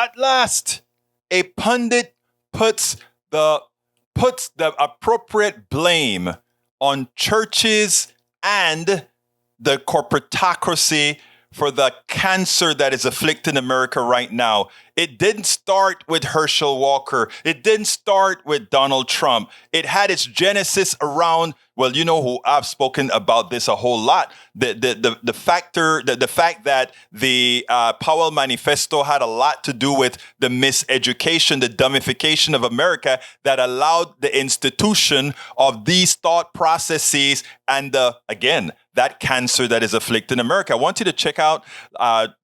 At last, a pundit puts the appropriate blame on churches and the corporatocracy for the cancer that is afflicting America right now. It didn't start with Herschel Walker. It didn't start with Donald Trump. It had its genesis around, well, you know who I've spoken about this a whole lot. The fact that the Powell Manifesto had a lot to do with the miseducation, the dumbification of America that allowed the institution of these thought processes and that cancer that is afflicting America. I want you to check out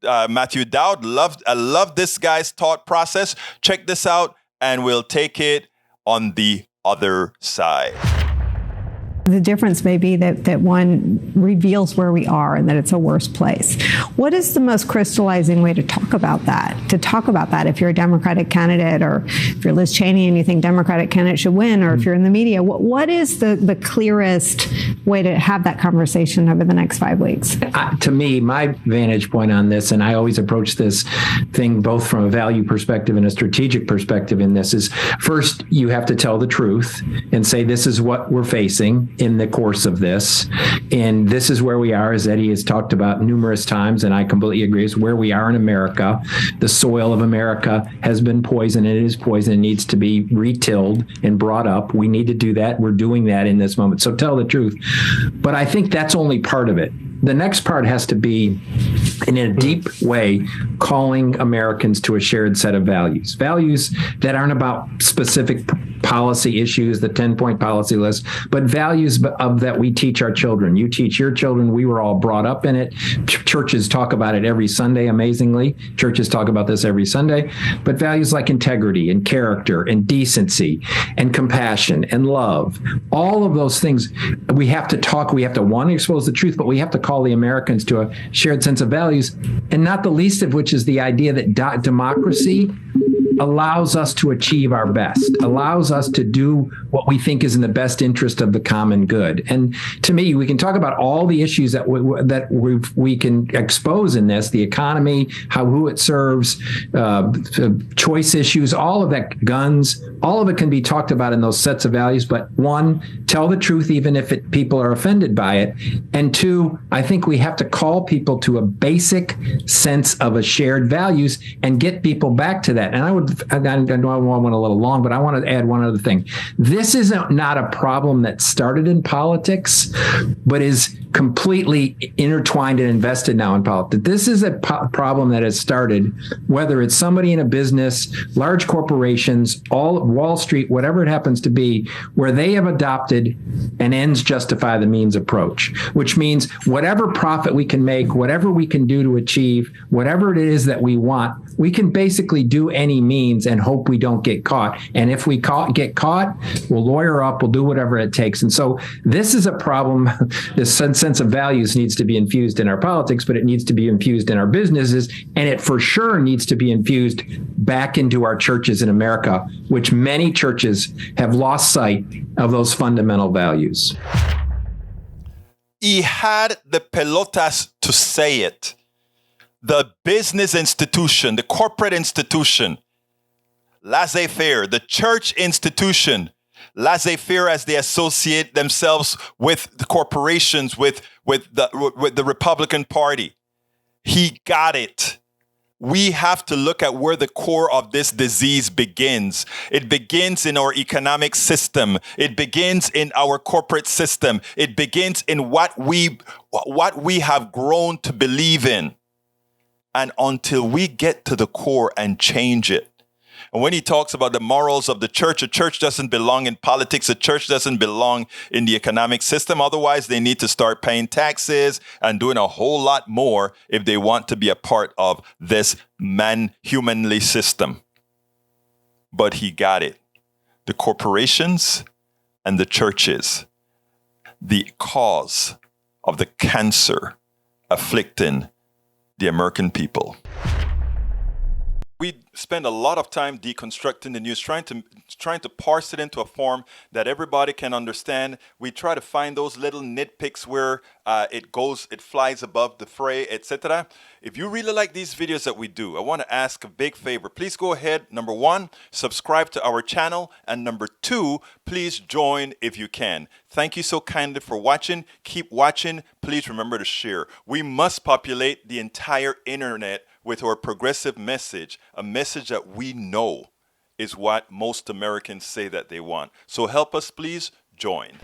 Matthew Dowd. I love this guy's thought process. Check this out, and we'll take it on the other side. The difference may be that one reveals where we are and that it's a worse place. What is the most crystallizing way to talk about that? If you're a Democratic candidate, or if you're Liz Cheney and you think Democratic candidate should win, or if you're in the media, what is the clearest way to have that conversation over the next 5 weeks? To me, my vantage point on this, and I always approach this thing both from a value perspective and a strategic perspective in this, is first, you have to tell the truth and say, this is what we're facing in the course of this. And this is where we are, as Eddie has talked about numerous times, and I completely agree, is where we are in America. The soil of America has been poisoned. It is poisoned. It needs to be retilled and brought up. We need to do that. We're doing that in this moment. So tell the truth. But I think that's only part of it. The next part has to be, in a deep way, calling Americans to a shared set of values that aren't about specific policy issues, the 10-point policy list, but values of that we teach our children. You teach your children. We were all brought up in it. Churches talk about it every Sunday, amazingly. Churches talk about this every Sunday. But values like integrity and character and decency and compassion and love, all of those things, we have to talk. We have to want to expose the truth, but we have to call the Americans to a shared sense of values, and not the least of which is the idea that democracy allows us to achieve our best, allows us to do what we think is in the best interest of the common good. And to me, we can talk about all the issues that we can expose in this, the economy, who it serves, choice issues, all of that, guns, all of it can be talked about in those sets of values. But one, tell the truth, even if people are offended by it. And two, I think we have to call people to a basic sense of a shared values and get people back to that. And I know I went a little long, but I want to add one other thing. This is not a problem that started in politics, but is completely intertwined and invested now in politics. This is a problem that has started, whether it's somebody in a business, large corporations, all Wall Street, whatever it happens to be, where they have adopted an ends justify the means approach, which means whatever profit we can make, whatever we can do to achieve, whatever it is that we want, we can basically do any means and hope we don't get caught. And if we get caught, we'll lawyer up, we'll do whatever it takes. And so this is a problem. This sense of values needs to be infused in our politics, but it needs to be infused in our businesses. And it for sure needs to be infused back into our churches in America, which many churches have lost sight of those fundamental values. He had the pelotas to say it. The business institution, the corporate institution, laissez-faire, the church institution, laissez-faire as they associate themselves with the corporations, with the Republican Party. He got it. We have to look at where the core of this disease begins. It begins in our economic system. It begins in our corporate system. It begins in what we have grown to believe in. And until we get to the core and change it. And when he talks about the morals of the church, a church doesn't belong in politics. A church doesn't belong in the economic system. Otherwise, they need to start paying taxes and doing a whole lot more if they want to be a part of this humanly system. But he got it. The corporations and the churches, the cause of the cancer afflicting the American people. We spend a lot of time deconstructing the news, trying to parse it into a form that everybody can understand. We try to find those little nitpicks where it flies above the fray, etc. If you really like these videos that we do, I want to ask a big favor. Please go ahead. Number one, subscribe to our channel. And number two, please join if you can. Thank you so kindly for watching. Keep watching. Please remember to share. We must populate the entire internet with our progressive message, a message that we know is what most Americans say that they want. So help us, please join.